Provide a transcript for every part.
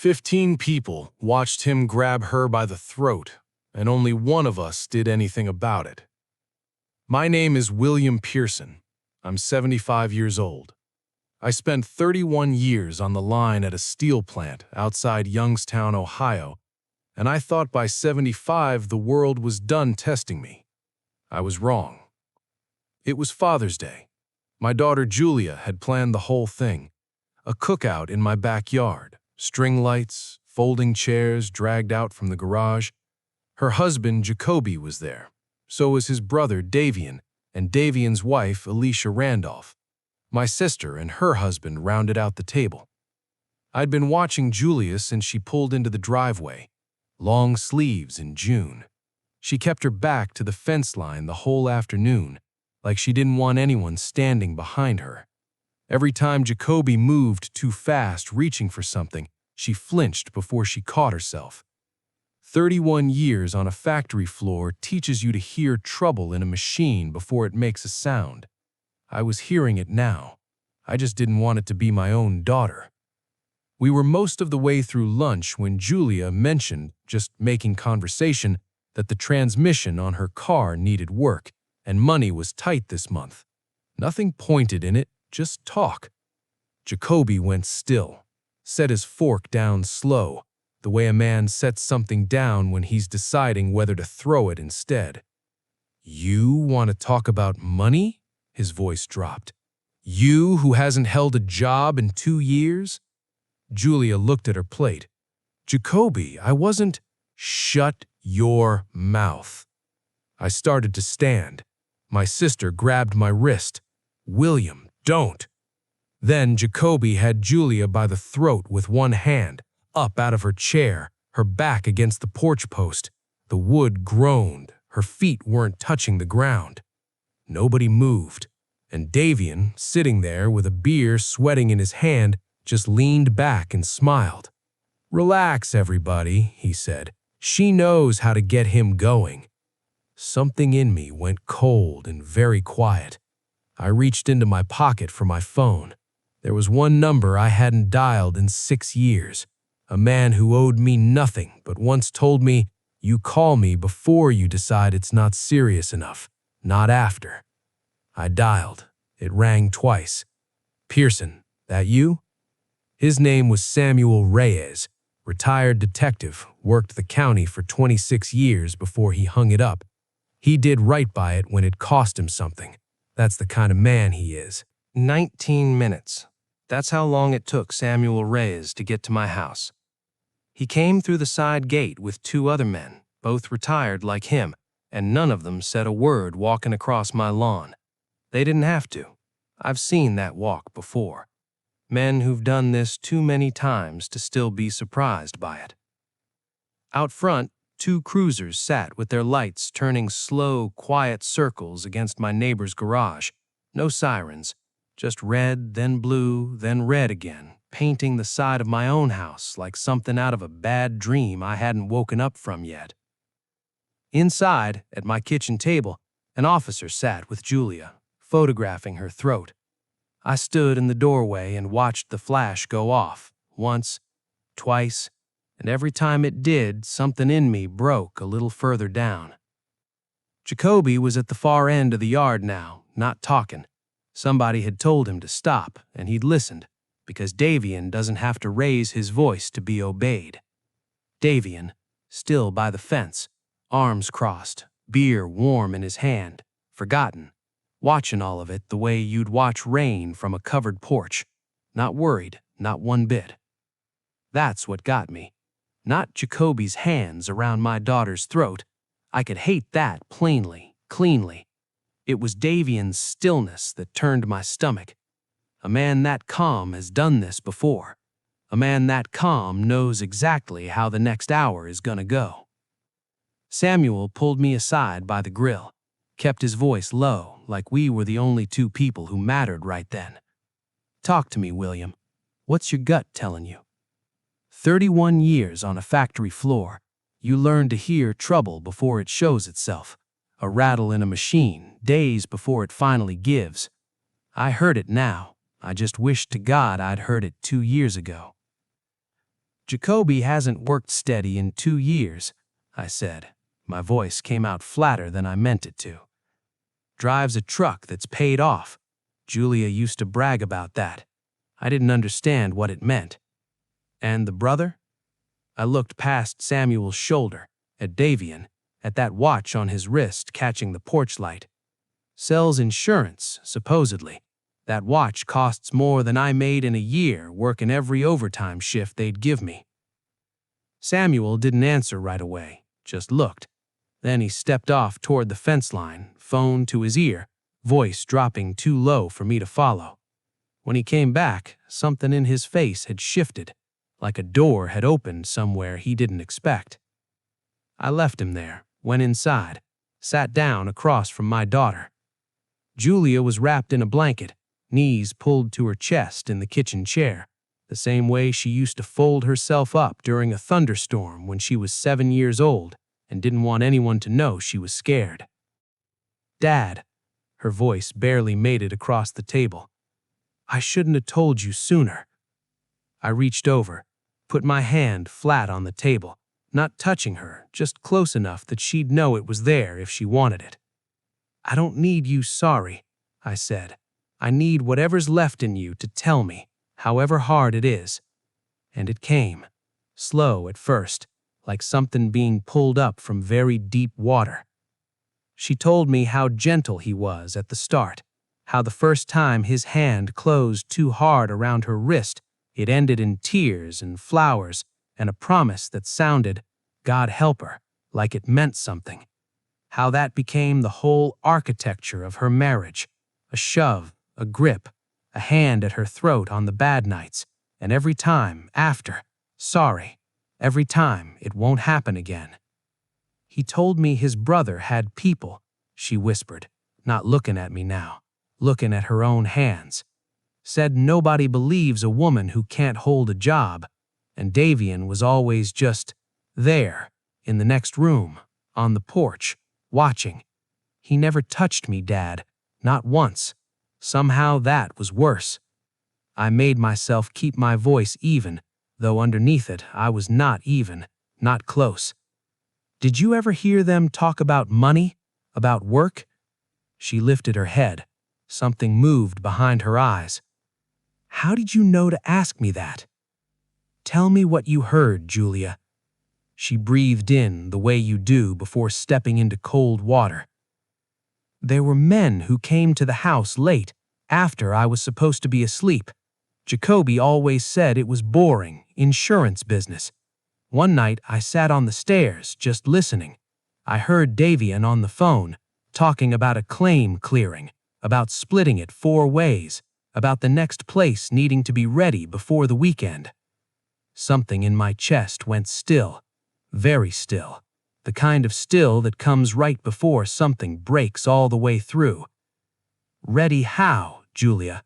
15 people watched him grab her by the throat, and only one of us did anything about it. My name is William Pearson. I'm 75 years old. I spent 31 years on the line at a steel plant outside Youngstown, Ohio, and I thought by 75 the world was done testing me. I was wrong. It was Father's Day. My daughter Julia had planned the whole thing. A cookout in my backyard, string lights, folding chairs dragged out from the garage. Her husband Jacoby was there. So was his brother Davian and Davian's wife Alicia Randolph. My sister and her husband rounded out the table. I'd been watching Julia since she pulled into the driveway, long sleeves in June. She kept her back to the fence line the whole afternoon, like she didn't want anyone standing behind her. Every time Jacoby moved too fast reaching for something, she flinched before she caught herself. 31 years on a factory floor teaches you to hear trouble in a machine before it makes a sound. I was hearing it now. I just didn't want it to be my own daughter. We were most of the way through lunch when Julia mentioned, just making conversation, that the transmission on her car needed work and money was tight this month. Nothing pointed in it, just talk. Jacoby went still, set his fork down slow, the way a man sets something down when he's deciding whether to throw it instead. "You want to talk about money?" His voice dropped. "You who hasn't held a job in 2 years?" Julia looked at her plate. "Jacoby, I wasn't—" "Shut your mouth." I started to stand. My sister grabbed my wrist. "William, don't." Then Jacoby had Julia by the throat with one hand, up out of her chair, her back against the porch post. The wood groaned. Her feet weren't touching the ground. Nobody moved, and Davian, sitting there with a beer sweating in his hand, just leaned back and smiled. "Relax, everybody," he said. "She knows how to get him going." Something in me went cold and very quiet. I reached into my pocket for my phone. There was one number I hadn't dialed in 6 years. A man who owed me nothing but once told me, "You call me before you decide it's not serious enough, not after." I dialed. It rang twice. "Pearson, that you?" His name was Samuel Reyes, retired detective, worked the county for 26 years before he hung it up. He did right by it when it cost him something. That's the kind of man he is. 19 minutes. That's how long it took Samuel Reyes to get to my house. He came through the side gate with 2 other men, both retired like him, and none of them said a word walking across my lawn. They didn't have to. I've seen that walk before. Men who've done this too many times to still be surprised by it. Out front, 2 cruisers sat with their lights turning slow, quiet circles against my neighbor's garage. No sirens, just red, then blue, then red again, painting the side of my own house like something out of a bad dream I hadn't woken up from yet. Inside, at my kitchen table, an officer sat with Julia, photographing her throat. I stood in the doorway and watched the flash go off, once, twice, and every time it did, something in me broke a little further down. Jacoby was at the far end of the yard now, not talking. Somebody had told him to stop, and he'd listened, because Davian doesn't have to raise his voice to be obeyed. Davian, still by the fence, arms crossed, beer warm in his hand, forgotten, watching all of it the way you'd watch rain from a covered porch, not worried, not one bit. That's what got me. Not Jacoby's hands around my daughter's throat. I could hate that plainly, cleanly. It was Davian's stillness that turned my stomach. A man that calm has done this before. A man that calm knows exactly how the next hour is gonna go. Samuel pulled me aside by the grill, kept his voice low, like we were the only 2 people who mattered right then. "Talk to me, William. What's your gut telling you?" 31 years on a factory floor, you learn to hear trouble before it shows itself. A rattle in a machine, days before it finally gives. I heard it now. I just wished to God I'd heard it 2 years ago. "Jacoby hasn't worked steady in 2 years," I said. My voice came out flatter than I meant it to. "Drives a truck that's paid off. Julia used to brag about that. I didn't understand what it meant." "And the brother?" I looked past Samuel's shoulder, at Davian, at that watch on his wrist catching the porch light. "Sells insurance, supposedly. That watch costs more than I made in a year working every overtime shift they'd give me." Samuel didn't answer right away, just looked. Then he stepped off toward the fence line, phone to his ear, voice dropping too low for me to follow. When he came back, something in his face had shifted, like a door had opened somewhere he didn't expect. I left him there, went inside, sat down across from my daughter. Julia was wrapped in a blanket, knees pulled to her chest in the kitchen chair, the same way she used to fold herself up during a thunderstorm when she was 7 years old and didn't want anyone to know she was scared. "Dad," her voice barely made it across the table, "I shouldn't have told you sooner." I reached over, put my hand flat on the table, not touching her, just close enough that she'd know it was there if she wanted it. "I don't need you sorry," I said. "I need whatever's left in you to tell me, however hard it is." And it came, slow at first, like something being pulled up from very deep water. She told me how gentle he was at the start, how the first time his hand closed too hard around her wrist, it ended in tears and flowers and a promise that sounded, God help her, like it meant something. How that became the whole architecture of her marriage, a shove, a grip, a hand at her throat on the bad nights, and every time after, sorry, every time it won't happen again. "He told me his brother had people," she whispered, not looking at me now, looking at her own hands. "Said nobody believes a woman who can't hold a job, and Davian was always just there, in the next room, on the porch, watching. He never touched me, Dad, not once. Somehow that was worse." I made myself keep my voice even, though underneath it I was not even, not close. "Did you ever hear them talk about money? About work?" She lifted her head. Something moved behind her eyes. "How did you know to ask me that?" "Tell me what you heard, Julia." She breathed in the way you do before stepping into cold water. "There were men who came to the house late, after I was supposed to be asleep. Jacoby always said it was boring, insurance business. One night I sat on the stairs, just listening. I heard Davian on the phone, talking about a claim clearing, about splitting it 4 ways, about the next place needing to be ready before the weekend. Something in my chest went still, very still, the kind of still that comes right before something breaks all the way through. "Ready how, Julia?"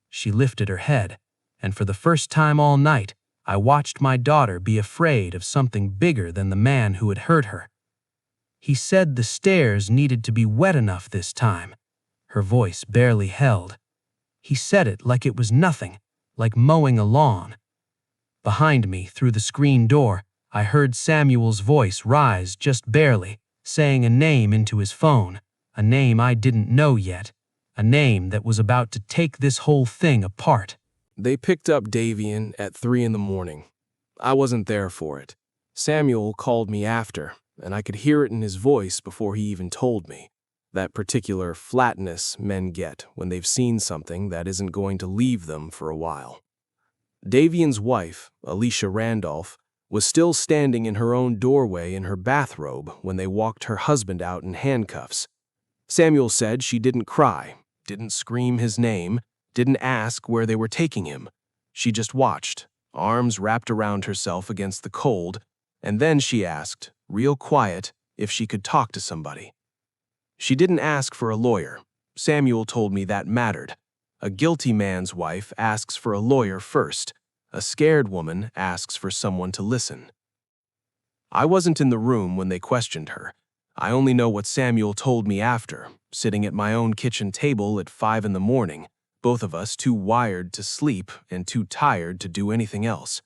She lifted her head, and for the first time all night, I watched my daughter be afraid of something bigger than the man who had hurt her. "He said the stairs needed to be wet enough this time." Her voice barely held. "He said it like it was nothing, like mowing a lawn." Behind me, through the screen door, I heard Samuel's voice rise just barely, saying a name into his phone, a name I didn't know yet, a name that was about to take this whole thing apart. They picked up Davian at 3 in the morning. I wasn't there for it. Samuel called me after, and I could hear it in his voice before he even told me. That particular flatness men get when they've seen something that isn't going to leave them for a while. Davian's wife, Alicia Randolph, was still standing in her own doorway in her bathrobe when they walked her husband out in handcuffs. Samuel said she didn't cry, didn't scream his name, didn't ask where they were taking him. She just watched, arms wrapped around herself against the cold, and then she asked, real quiet, if she could talk to somebody. She didn't ask for a lawyer. Samuel told me that mattered. A guilty man's wife asks for a lawyer first. A scared woman asks for someone to listen. I wasn't in the room when they questioned her. I only know what Samuel told me after, sitting at my own kitchen table at 5 in the morning, both of us too wired to sleep and too tired to do anything else.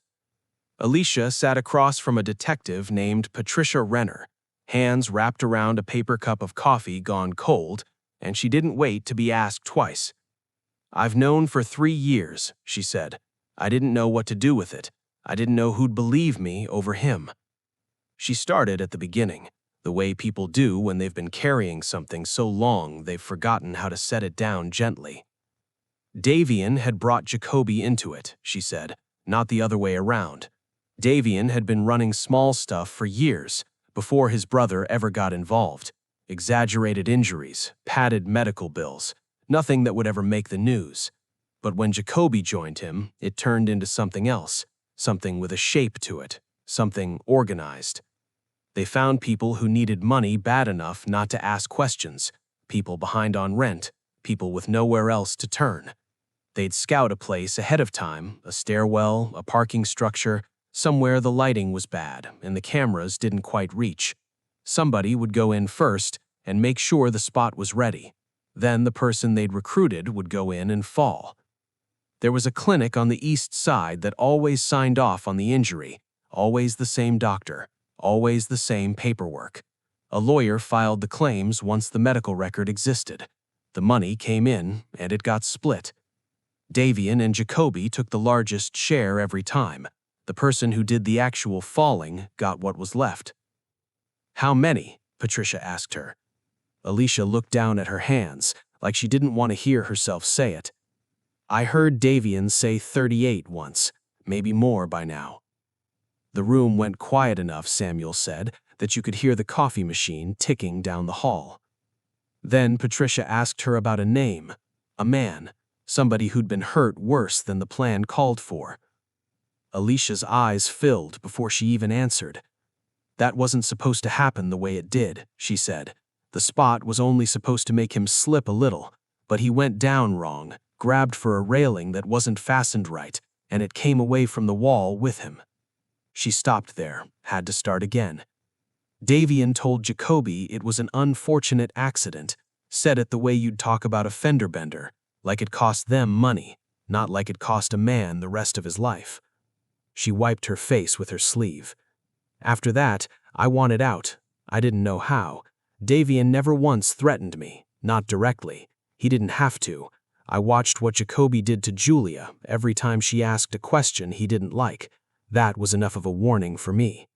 Alicia sat across from a detective named Patricia Renner, hands wrapped around a paper cup of coffee gone cold, and she didn't wait to be asked twice. "I've known for 3 years," she said. "I didn't know what to do with it. I didn't know who'd believe me over him." She started at the beginning, the way people do when they've been carrying something so long they've forgotten how to set it down gently. Davian had brought Jacoby into it, she said, not the other way around. Davian had been running small stuff for years, before his brother ever got involved. Exaggerated injuries, padded medical bills, nothing that would ever make the news. But when Jacoby joined him, it turned into something else, something with a shape to it, something organized. They found people who needed money bad enough not to ask questions, people behind on rent, people with nowhere else to turn. They'd scout a place ahead of time, a stairwell, a parking structure, somewhere the lighting was bad and the cameras didn't quite reach. Somebody would go in first and make sure the spot was ready. Then the person they'd recruited would go in and fall. There was a clinic on the east side that always signed off on the injury, always the same doctor, always the same paperwork. A lawyer filed the claims once the medical record existed. The money came in and it got split. Davian and Jacoby took the largest share every time. The person who did the actual falling got what was left. "How many?" Patricia asked her. Alicia looked down at her hands, like she didn't want to hear herself say it. "I heard Davian say 38 once, maybe more by now." The room went quiet enough, Samuel said, that you could hear the coffee machine ticking down the hall. Then Patricia asked her about a name, a man, somebody who'd been hurt worse than the plan called for. Alicia's eyes filled before she even answered. "That wasn't supposed to happen the way it did," she said. "The spot was only supposed to make him slip a little, but he went down wrong, grabbed for a railing that wasn't fastened right, and it came away from the wall with him." She stopped there, had to start again. "Davian told Jacoby it was an unfortunate accident, said it the way you'd talk about a fender bender, like it cost them money, not like it cost a man the rest of his life." She wiped her face with her sleeve. "After that, I wanted out. I didn't know how. Davian never once threatened me, not directly. He didn't have to. I watched what Jacoby did to Julia every time she asked a question he didn't like. That was enough of a warning for me."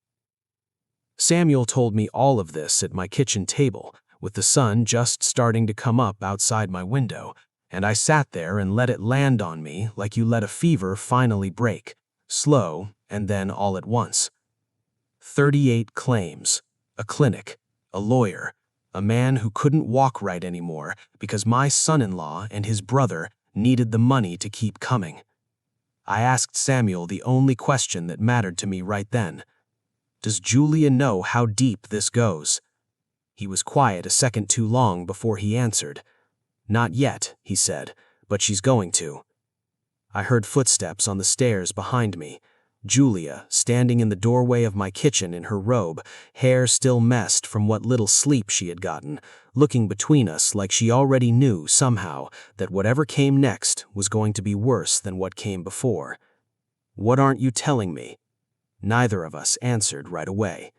Samuel told me all of this at my kitchen table, with the sun just starting to come up outside my window, and I sat there and let it land on me like you let a fever finally break, slow and then all at once. 38 claims, a clinic, a lawyer, a man who couldn't walk right anymore because my son-in-law and his brother needed the money to keep coming. I asked Samuel the only question that mattered to me right then. "Does Julia know how deep this goes?" He was quiet a second too long before he answered. "Not yet," he said, "but she's going to." I heard footsteps on the stairs behind me. Julia, standing in the doorway of my kitchen in her robe, hair still messed from what little sleep she had gotten, looking between us like she already knew somehow that whatever came next was going to be worse than what came before. "What aren't you telling me?" Neither of us answered right away,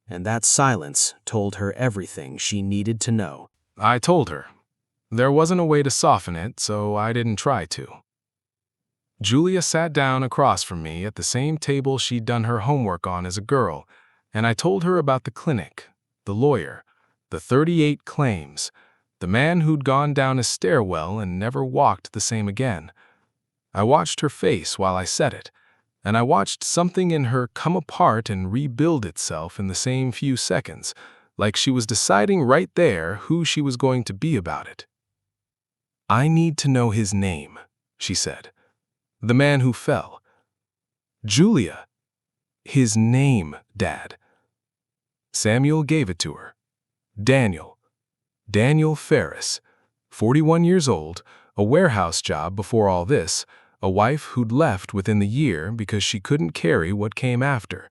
and that silence told her everything she needed to know. I told her. There wasn't a way to soften it, so I didn't try to. Julia sat down across from me at the same table she'd done her homework on as a girl, and I told her about the clinic, the lawyer, the 38 claims, the man who'd gone down a stairwell and never walked the same again. I watched her face while I said it, and I watched something in her come apart and rebuild itself in the same few seconds, like she was deciding right there who she was going to be about it. "I need to know his name," she said. "The man who fell." "Julia." "His name, Dad." Samuel gave it to her. Daniel. Daniel Ferris, 41 years old, a warehouse job before all this, a wife who'd left within the year because she couldn't carry what came after.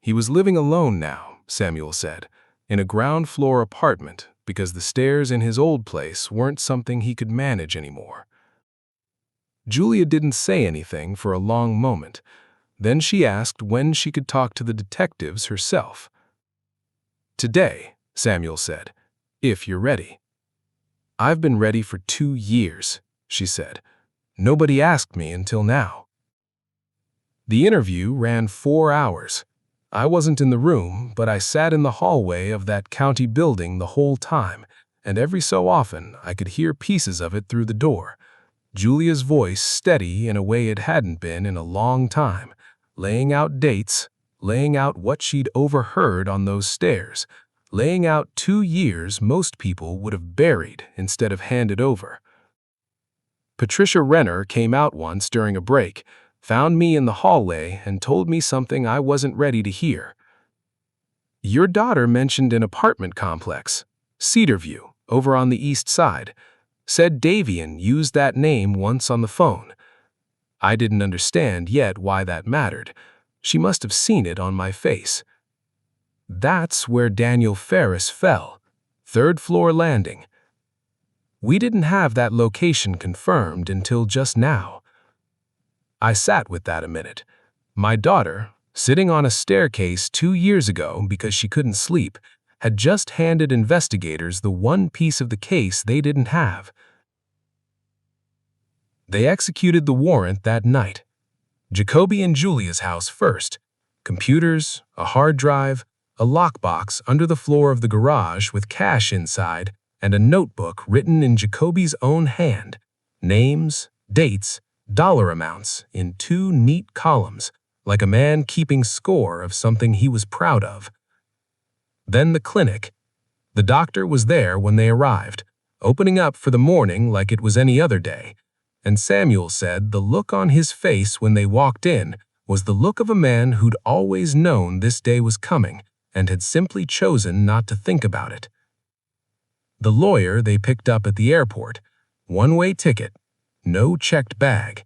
He was living alone now, Samuel said, in a ground-floor apartment because the stairs in his old place weren't something he could manage anymore. Julia didn't say anything for a long moment. Then she asked when she could talk to the detectives herself. "Today," Samuel said, "if you're ready." "I've been ready for 2 years," she said. "Nobody asked me until now." The interview ran 4 hours. I wasn't in the room, but I sat in the hallway of that county building the whole time, and every so often I could hear pieces of it through the door. Julia's voice steady in a way it hadn't been in a long time, laying out dates, laying out what she'd overheard on those stairs, laying out 2 years most people would have buried instead of handed over. Patricia Renner came out once during a break, found me in the hallway, and told me something I wasn't ready to hear. "Your daughter mentioned an apartment complex, Cedarview, over on the east side. Said Davian used that name once on the phone." I didn't understand yet why that mattered. She must have seen it on my face. "That's where Daniel Ferris fell, 3rd floor landing." We didn't have that location confirmed until just now. I sat with that a minute. My daughter, sitting on a staircase 2 years ago because she couldn't sleep, had just handed investigators the one piece of the case they didn't have. They executed the warrant that night. Jacoby and Julia's house first. Computers, a hard drive, a lockbox under the floor of the garage with cash inside, and a notebook written in Jacoby's own hand. Names, dates, dollar amounts in 2 neat columns, like a man keeping score of something he was proud of. Then the clinic. The doctor was there when they arrived, opening up for the morning like it was any other day. And Samuel said the look on his face when they walked in was the look of a man who'd always known this day was coming and had simply chosen not to think about it. The lawyer they picked up at the airport, one-way ticket, no checked bag.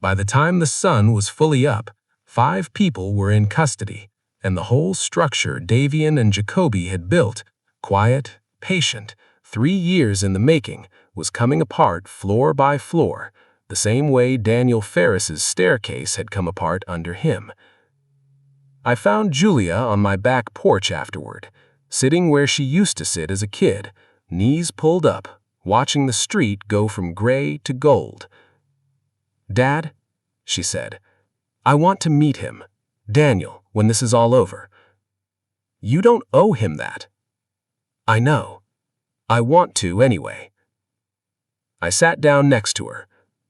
By the time the sun was fully up, 5 people were in custody, and the whole structure Davian and Jacoby had built, quiet, patient, 3 years in the making, was coming apart floor by floor, the same way Daniel Ferris's staircase had come apart under him. I found Julia on my back porch afterward, sitting where she used to sit as a kid, knees pulled up, watching the street go from gray to gold. "Dad," she said, "I want to meet him, Daniel, when this is all over." "You don't owe him that." "I know. I want to anyway." I sat down next to her,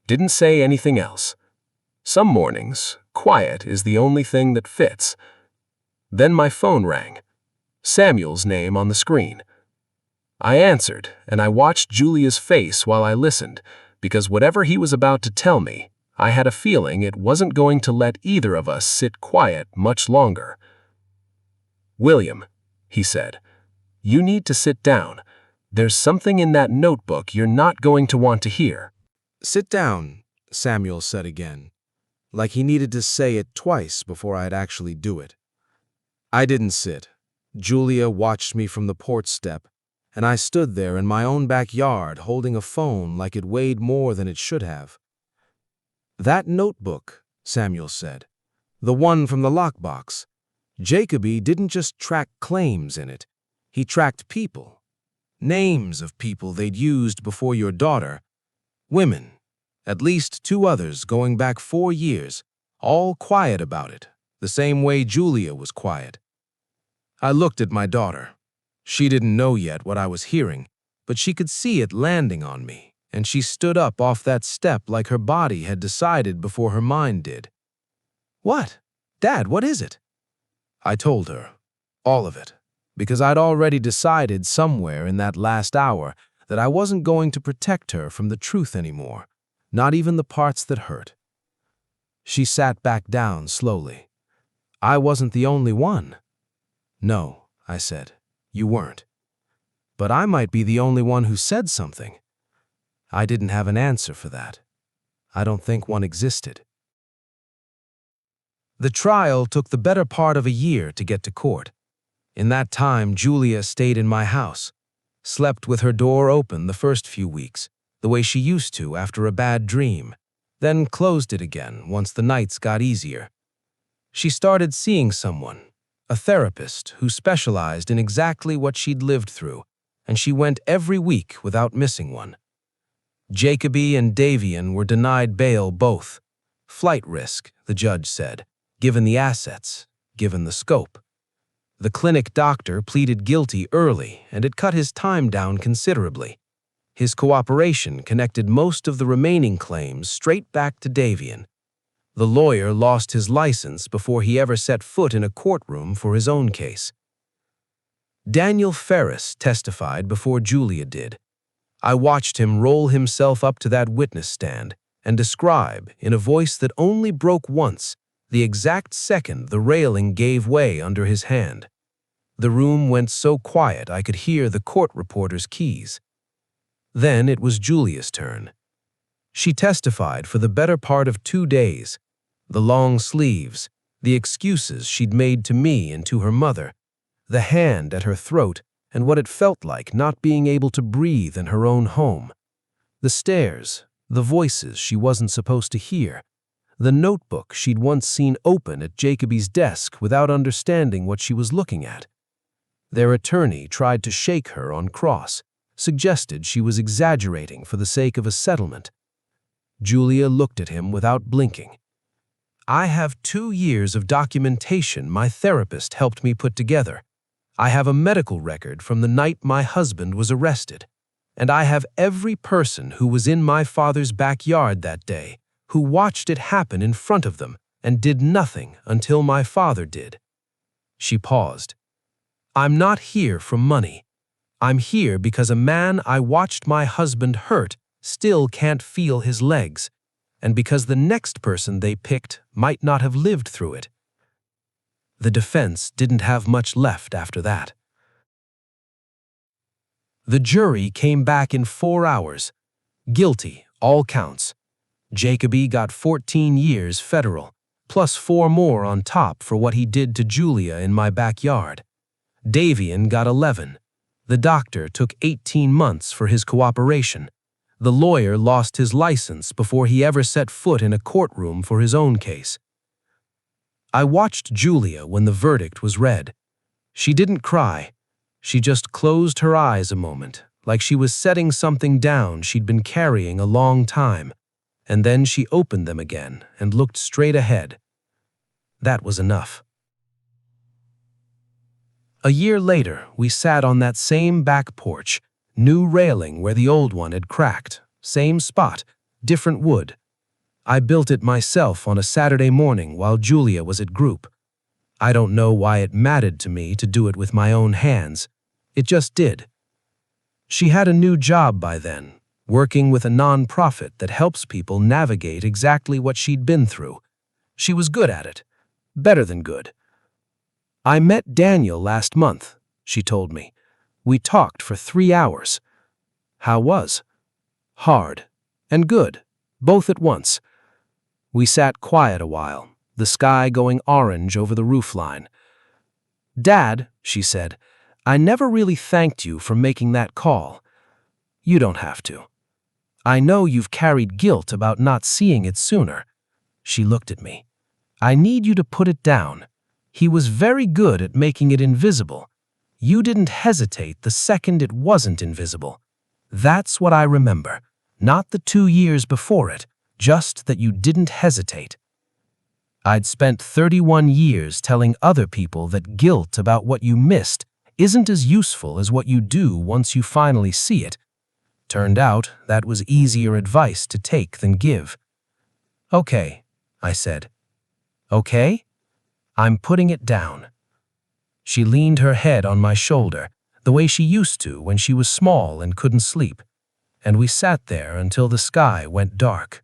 didn't say anything else. Some mornings, quiet is the only thing that fits. Then my phone rang. Samuel's name on the screen. I answered, and I watched Julia's face while I listened, because whatever he was about to tell me, I had a feeling it wasn't going to let either of us sit quiet much longer. "William," he said, "you need to sit down. There's something in that notebook you're not going to want to hear." "Sit down," Samuel said again, like he needed to say it twice before I'd actually do it. I didn't sit. Julia watched me from the porch step, and I stood there in my own backyard holding a phone like it weighed more than it should have. "That notebook," Samuel said, "the one from the lockbox. Jacoby didn't just track claims in it. He tracked people. Names of people they'd used before your daughter. Women. At least 2 others going back 4 years, all quiet about it, the same way Julia was quiet." I looked at my daughter. She didn't know yet what I was hearing, but she could see it landing on me, and she stood up off that step like her body had decided before her mind did. "What? Dad, what is it?" I told her, all of it, because I'd already decided somewhere in that last hour that I wasn't going to protect her from the truth anymore, not even the parts that hurt. She sat back down slowly. I wasn't the only one. "No," I said, "you weren't. But I might be the only one who said something." I didn't have an answer for that. I don't think one existed. The trial took the better part of a year to get to court. In that time, Julia stayed in my house, slept with her door open the first few weeks, the way she used to after a bad dream, then closed it again once the nights got easier. She started seeing someone, a therapist who specialized in exactly what she'd lived through, and she went every week without missing one. Jacoby and Davian were denied bail both. Flight risk, the judge said, given the assets, given the scope. The clinic doctor pleaded guilty early, and it cut his time down considerably. His cooperation connected most of the remaining claims straight back to Davian. The lawyer lost his license before he ever set foot in a courtroom for his own case. Daniel Ferris testified before Julia did. I watched him roll himself up to that witness stand and describe, in a voice that only broke once, the exact second the railing gave way under his hand. The room went so quiet I could hear the court reporter's keys. Then it was Julia's turn. She testified for the better part of 2 days. The long sleeves, the excuses she'd made to me and to her mother, the hand at her throat, and what it felt like not being able to breathe in her own home. The stares, the voices she wasn't supposed to hear, the notebook she'd once seen open at Jacoby's desk without understanding what she was looking at. Their attorney tried to shake her on cross, suggested she was exaggerating for the sake of a settlement. Julia looked at him without blinking. I have 2 years of documentation my therapist helped me put together. I have a medical record from the night my husband was arrested. And I have every person who was in my father's backyard that day, who watched it happen in front of them and did nothing until my father did. She paused. I'm not here for money. I'm here because a man I watched my husband hurt still can't feel his legs, and because the next person they picked might not have lived through it. The defense didn't have much left after that. The jury came back in 4 hours. Guilty, all counts. Jacoby got 14 years federal, plus 4 more on top for what he did to Julia in my backyard. Davian got 11. The doctor took 18 months for his cooperation. The lawyer lost his license before he ever set foot in a courtroom for his own case. I watched Julia when the verdict was read. She didn't cry. She just closed her eyes a moment, like she was setting something down she'd been carrying a long time, and then she opened them again and looked straight ahead. That was enough. A year later, we sat on that same back porch, new railing where the old one had cracked, same spot, different wood. I built it myself on a Saturday morning while Julia was at group. I don't know why it mattered to me to do it with my own hands. It just did. She had a new job by then, working with a non-profit that helps people navigate exactly what she'd been through. She was good at it. Better than good. I met Daniel last month, she told me. We talked for 3 hours. How was? Hard and good, both at once. We sat quiet a while, the sky going orange over the roofline. Dad, she said, I never really thanked you for making that call. You don't have to. I know you've carried guilt about not seeing it sooner. She looked at me. I need you to put it down. He was very good at making it invisible. You didn't hesitate the second it wasn't invisible. That's what I remember, not the 2 years before it, just that you didn't hesitate. I'd spent 31 years telling other people that guilt about what you missed isn't as useful as what you do once you finally see it. Turned out that was easier advice to take than give. Okay, I said. Okay? I'm putting it down. She leaned her head on my shoulder, the way she used to when she was small and couldn't sleep, and we sat there until the sky went dark.